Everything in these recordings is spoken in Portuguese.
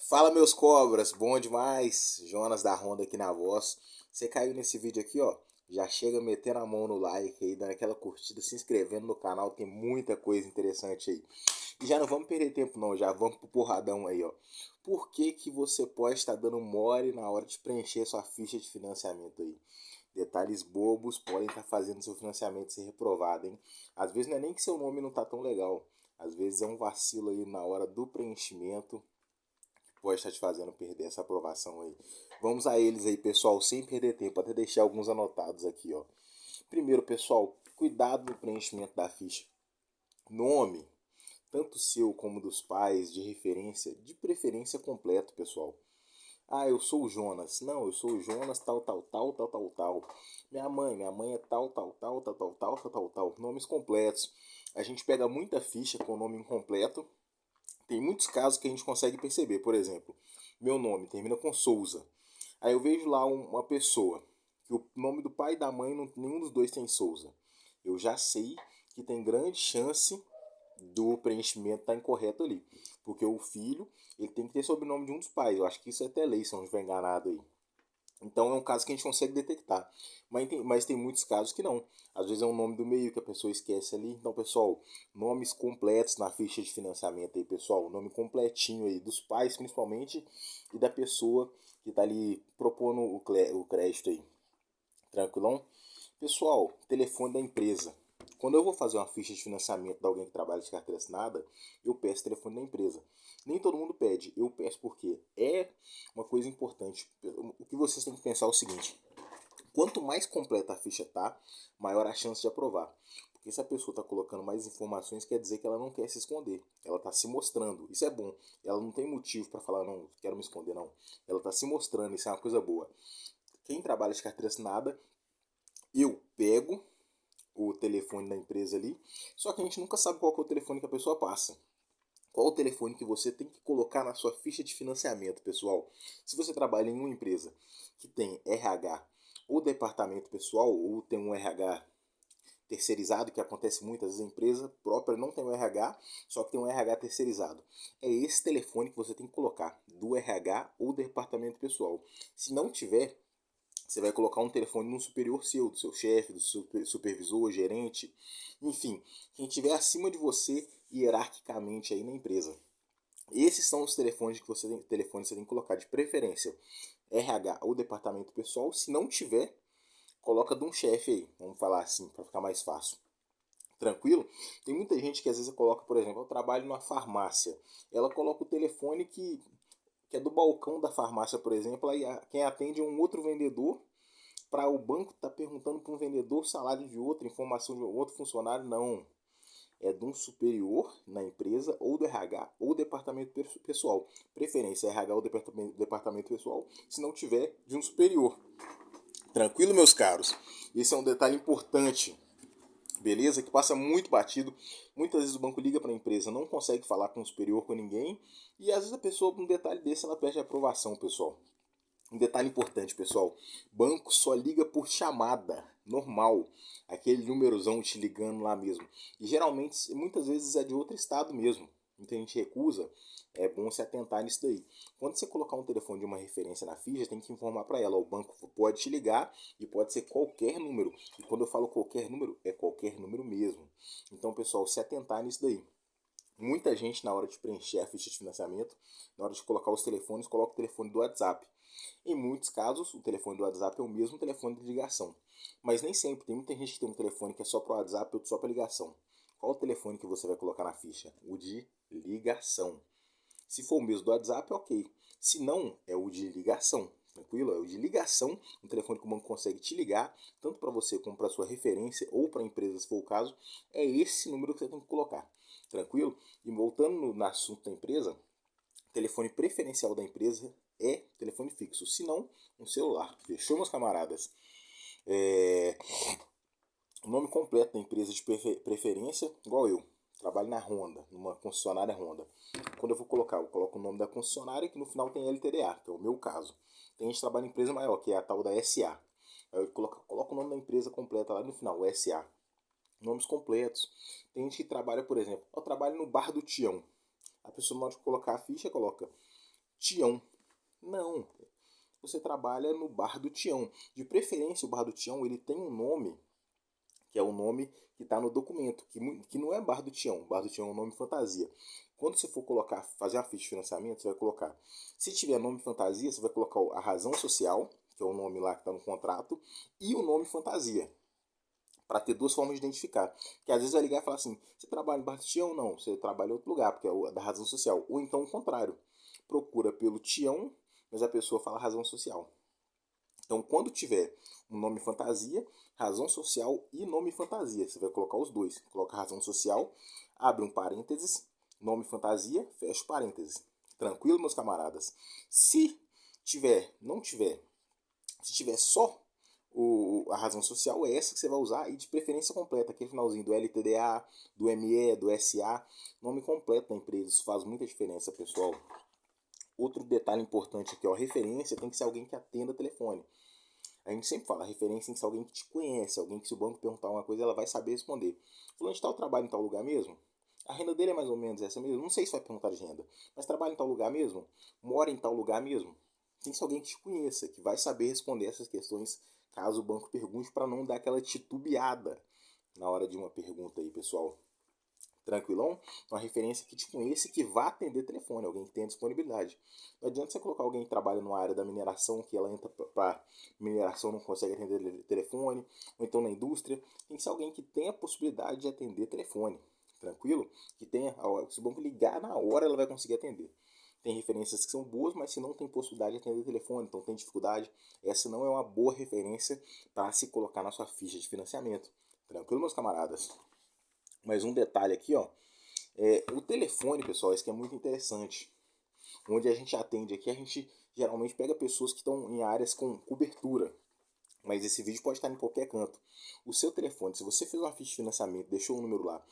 Fala meus cobras, bom demais? Jonas da Honda aqui na voz. Você caiu nesse vídeo aqui, ó. Já chega metendo a mão no like aí, dando aquela curtida, se inscrevendo no canal, tem muita coisa interessante aí. E já não vamos perder tempo não, já vamos pro porradão aí, ó. Por que que você pode estar dando mole na hora de preencher sua ficha de financiamento aí? Detalhes bobos podem estar fazendo seu financiamento ser reprovado, hein? Às vezes não é nem que seu nome não tá tão legal. Às vezes é um vacilo aí na hora do preenchimento, pode estar te fazendo perder essa aprovação aí. Vamos a eles aí, pessoal, sem perder tempo, até deixar alguns anotados aqui, ó. Primeiro, pessoal, cuidado no preenchimento da ficha. Nome, tanto seu como dos pais, de referência, de preferência completo, pessoal. Ah, eu sou o Jonas. Não, eu sou o Jonas, tal, tal, tal, tal, tal, tal. Minha mãe é tal, tal, tal, tal, tal, tal, tal, tal, tal. Nomes completos. A gente pega muita ficha com nome incompleto. Tem muitos casos que a gente consegue perceber. Por exemplo, meu nome termina com Souza. Aí eu vejo lá uma pessoa que o nome do pai e da mãe, nenhum dos dois tem Souza. Eu já sei que tem grande chance do preenchimento estar incorreto ali. Porque o filho, ele tem que ter sobrenome de um dos pais. Eu acho que isso é até lei, se eu não estiver enganado aí. Então é um caso que a gente consegue detectar. Mas tem muitos casos que não. Às vezes é um nome do meio que a pessoa esquece ali. Então, pessoal, nomes completos na ficha de financiamento aí, pessoal. Nome completinho aí, dos pais principalmente, e da pessoa que está ali propondo o crédito aí. Tranquilão? Pessoal, telefone da empresa. Quando eu vou fazer uma ficha de financiamento de alguém que trabalha de carteira assinada, eu peço o telefone da empresa. Nem todo mundo pede, eu peço porque é uma coisa importante. O que vocês têm que pensar é o seguinte: quanto mais completa a ficha tá, maior a chance de aprovar. Porque se a pessoa está colocando mais informações, quer dizer que ela não quer se esconder. Ela está se mostrando. Isso é bom. Ela não tem motivo para falar, não, quero me esconder, não. Ela está se mostrando, isso é uma coisa boa. Quem trabalha de carteira assinada, eu pego o telefone da empresa ali, só que a gente nunca sabe qual é o telefone que a pessoa passa. Qual o telefone que você tem que colocar na sua ficha de financiamento, pessoal? Se você trabalha em uma empresa que tem RH ou departamento pessoal, ou tem um RH terceirizado, que acontece muitas vezes, a empresa própria não tem um RH, só que tem um RH terceirizado. É esse telefone que você tem que colocar, do RH ou departamento pessoal. Se não tiver, você vai colocar um telefone no superior seu, do seu chefe, do seu supervisor, gerente, enfim, quem estiver acima de você hierarquicamente aí na empresa. Esses são os telefones que você tem que colocar de preferência RH ou departamento pessoal. Se não tiver, coloca de um chefe aí, vamos falar assim, para ficar mais fácil. Tranquilo? Tem muita gente que às vezes coloca, por exemplo, eu trabalho numa farmácia. Ela coloca o telefone que é do balcão da farmácia, por exemplo, aí quem atende é um outro vendedor, para o banco estar perguntando para um vendedor salário de outro, informação de outro funcionário, não. É de um superior na empresa, ou do RH, ou departamento pessoal. Preferência RH ou departamento pessoal, se não tiver, de um superior. Tranquilo, meus caros? Esse é um detalhe importante, beleza? Que passa muito batido. Muitas vezes o banco liga para a empresa, não consegue falar com o superior, com ninguém, e às vezes a pessoa, com um detalhe desse, ela perde a aprovação, pessoal. Um detalhe importante, pessoal: banco só liga por chamada normal, aquele númerozão te ligando lá mesmo. E geralmente, muitas vezes é de outro estado mesmo. Muita gente recusa. É bom se atentar nisso daí. Quando você colocar um telefone de uma referência na ficha, tem que informar para ela. O banco pode te ligar e pode ser qualquer número. E quando eu falo qualquer número, é qualquer número mesmo. Então, pessoal, se atentar nisso daí. Muita gente, na hora de preencher a ficha de financiamento, na hora de colocar os telefones, coloca o telefone do WhatsApp. Em muitos casos, o telefone do WhatsApp é o mesmo telefone de ligação. Mas nem sempre. Tem muita gente que tem um telefone que é só para o WhatsApp e outro só para ligação. Qual o telefone que você vai colocar na ficha? O de ligação. Se for o mesmo do WhatsApp, ok. Se não, é o de ligação. Tranquilo? É o de ligação, um telefone que o banco consegue te ligar, tanto para você como para sua referência ou para a empresa, se for o caso. É esse número que você tem que colocar. Tranquilo? E voltando no assunto da empresa, o telefone preferencial da empresa é telefone fixo. Se não, um celular. Fechou, meus camaradas? É... O nome completo da empresa de preferência, igual eu. Trabalho na Honda, numa concessionária Honda. Quando eu vou colocar, eu coloco o nome da concessionária, que no final tem LTDA, que é o meu caso. Tem gente que trabalha em empresa maior, que é a tal da SA. Aí eu coloco o nome da empresa completa lá no final, o SA. Nomes completos. Tem gente que trabalha, por exemplo, eu trabalho no Bar do Tião. A pessoa, na hora de colocar a ficha, coloca Tião. Não, você trabalha no bar do Tião. De preferência, o bar do Tião ele tem um nome, que é o nome que está no documento, que não é bar do Tião. Bar do Tião é um nome fantasia. Quando você for colocar, fazer uma ficha de financiamento, você vai colocar, se tiver nome fantasia, você vai colocar a razão social, que é o nome lá que está no contrato, e o nome fantasia, para ter duas formas de identificar. Que às vezes vai ligar e falar assim, você trabalha em bar do Tião? Não, você trabalha em outro lugar, porque é o da razão social. Ou então o contrário, procura pelo Tião, mas a pessoa fala razão social. Então, quando tiver um nome fantasia, razão social e nome fantasia, você vai colocar os dois. Coloca razão social, abre um parênteses, nome fantasia, fecha o parênteses. Tranquilo, meus camaradas? Se tiver, não tiver, se tiver só a razão social, é essa que você vai usar e de preferência completa, aquele finalzinho do LTDA, do ME, do SA, nome completo da empresa. Isso faz muita diferença, pessoal. Outro detalhe importante aqui, ó, referência tem que ser alguém que atenda telefone. A gente sempre fala, a referência tem que ser alguém que te conhece, alguém que se o banco perguntar uma coisa, ela vai saber responder. Fulano de tal trabalha em tal lugar mesmo? A renda dele é mais ou menos essa mesmo? Não sei se vai perguntar de renda, mas trabalha em tal lugar mesmo? Mora em tal lugar mesmo? Tem que ser alguém que te conheça, que vai saber responder essas questões caso o banco pergunte, para não dar aquela titubeada na hora de uma pergunta aí, pessoal. Tranquilão? Uma referência que te conheça e que vá atender telefone, alguém que tenha disponibilidade. Não adianta você colocar alguém que trabalha numa área da mineração, que ela entra para mineração não consegue atender telefone, ou então na indústria. Tem que ser alguém que tenha a possibilidade de atender telefone. Tranquilo? Que tenha, se o banco ligar na hora, ela vai conseguir atender. Tem referências que são boas, mas se não tem possibilidade de atender telefone, então tem dificuldade, essa não é uma boa referência para se colocar na sua ficha de financiamento. Tranquilo, meus camaradas? Mais um detalhe aqui, ó. O telefone, pessoal, isso que é muito interessante. Onde a gente atende aqui, a gente geralmente pega pessoas que estão em áreas com cobertura. Mas esse vídeo pode estar em qualquer canto. O seu telefone, se você fez uma ficha de financiamento, deixou um número lá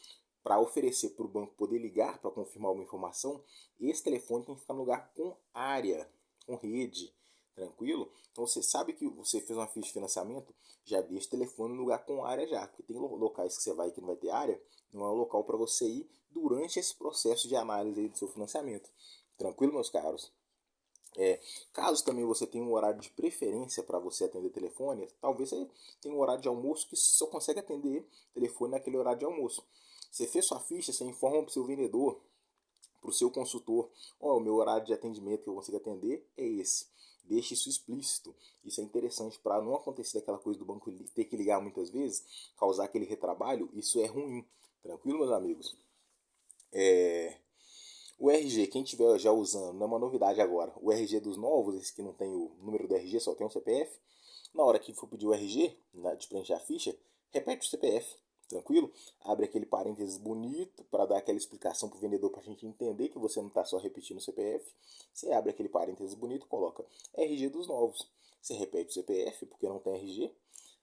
para oferecer para o banco poder ligar para confirmar uma informação, esse telefone tem que ficar no lugar com área, com rede, tranquilo? Então você sabe que você fez uma ficha de financiamento, já deixa o telefone no lugar com área já, porque tem locais que você vai que não vai ter área, não é o local para você ir durante esse processo de análise aí do seu financiamento. Tranquilo, meus caros? Caso também você tenha um horário de preferência para você atender telefone, talvez você tenha um horário de almoço que só consegue atender telefone naquele horário de almoço. Você fez sua ficha, você informa para o seu vendedor, para o seu consultor, o meu horário de atendimento que eu consigo atender é esse. Deixe isso explícito. Isso é interessante para não acontecer aquela coisa do banco ter que ligar muitas vezes, causar aquele retrabalho. Isso é ruim. Tranquilo, meus amigos? O RG, quem estiver já usando, não é uma novidade agora. O RG dos novos, esse que não tem o número do RG, só tem o CPF. Na hora que for pedir o RG, de preencher a ficha, repete o CPF, tranquilo? Abre aquele parênteses bonito para dar aquela explicação para o vendedor, para a gente entender que você não está só repetindo o CPF. Você abre aquele parênteses bonito, coloca RG dos novos. Você repete o CPF, porque não tem RG.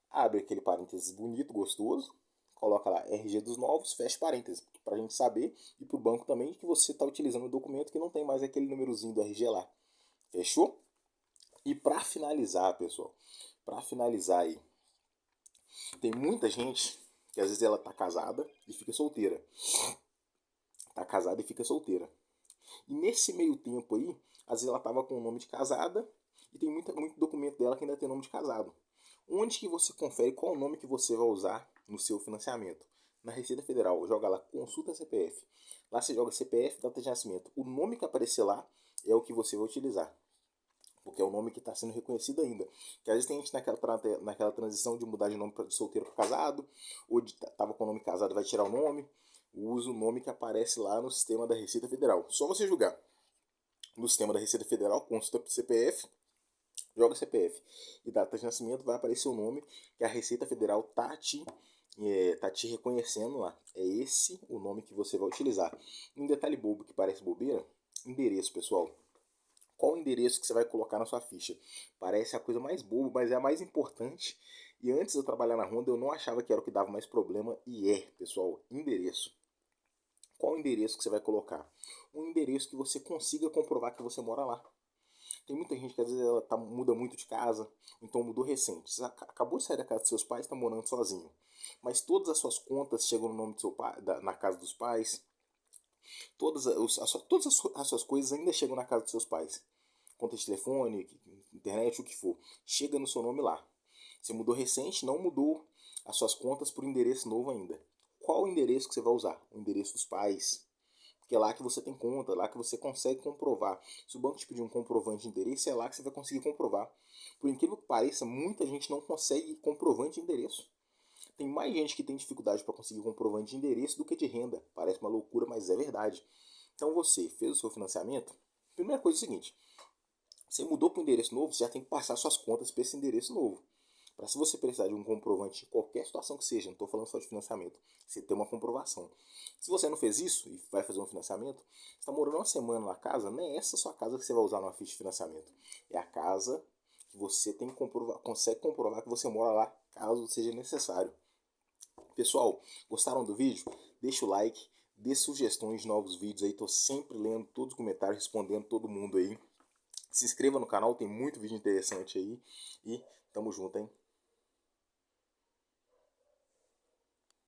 Abre aquele parênteses bonito, gostoso. Coloca lá RG dos novos, fecha parênteses, para a gente saber e para o banco também que você está utilizando o documento que não tem mais aquele númerozinho do RG lá. Fechou? E para finalizar, pessoal, para finalizar aí, tem muita gente que às vezes ela tá casada e fica solteira. Tá casada e fica solteira. E nesse meio tempo aí, às vezes ela tava com o nome de casada e tem muito documento dela que ainda tem nome de casado. Onde que você confere qual o nome que você vai usar no seu financiamento? Na Receita Federal, joga lá consulta CPF. Lá você joga CPF, data de nascimento. O nome que aparecer lá é o que você vai utilizar, porque é o nome que está sendo reconhecido ainda. Que às vezes tem gente naquela transição de mudar de nome de solteiro para casado, ou de tava com o nome casado vai tirar o nome, usa o nome que aparece lá no sistema da Receita Federal. Só você jogar no sistema da Receita Federal, consulta CPF, joga CPF e data de nascimento, vai aparecer o nome que a Receita Federal tá te reconhecendo lá. É esse o nome que você vai utilizar. Um detalhe bobo que parece bobeira, endereço, pessoal. Qual o endereço que você vai colocar na sua ficha? Parece a coisa mais boba, mas é a mais importante. E antes de eu trabalhar na Honda, eu não achava que era o que dava mais problema. E pessoal, endereço. Qual o endereço que você vai colocar? Um endereço que você consiga comprovar que você mora lá. Tem muita gente que às vezes ela muda muito de casa, então mudou recente. Você acabou de sair da casa dos seus pais, está morando sozinho. Mas todas as suas contas chegam no nome do seu pai, na casa dos pais. Todas as suas coisas ainda chegam na casa dos seus pais. Conta de telefone, internet, o que for. Chega no seu nome lá. Você mudou recente, não mudou as suas contas para o endereço novo ainda. Qual o endereço que você vai usar? O endereço dos pais. Porque é lá que você tem conta, é lá que você consegue comprovar. Se o banco te pedir um comprovante de endereço, é lá que você vai conseguir comprovar. Por incrível que pareça, muita gente não consegue comprovante de endereço. Tem mais gente que tem dificuldade para conseguir comprovante de endereço do que de renda. Parece uma loucura, mas é verdade. Então você fez o seu financiamento. Primeira coisa é o seguinte: você mudou para o endereço novo, você já tem que passar suas contas para esse endereço novo. Para se você precisar de um comprovante em qualquer situação que seja, não estou falando só de financiamento, você tem uma comprovação. Se você não fez isso e vai fazer um financiamento, você está morando uma semana na casa, não é essa sua casa que você vai usar numa ficha de financiamento. É a casa que você tem que consegue comprovar que você mora lá, caso seja necessário. Pessoal, gostaram do vídeo? Deixa o like, dê sugestões de novos vídeos aí, estou sempre lendo todos os comentários, respondendo todo mundo aí. Se inscreva no canal, tem muito vídeo interessante aí. E tamo junto, hein?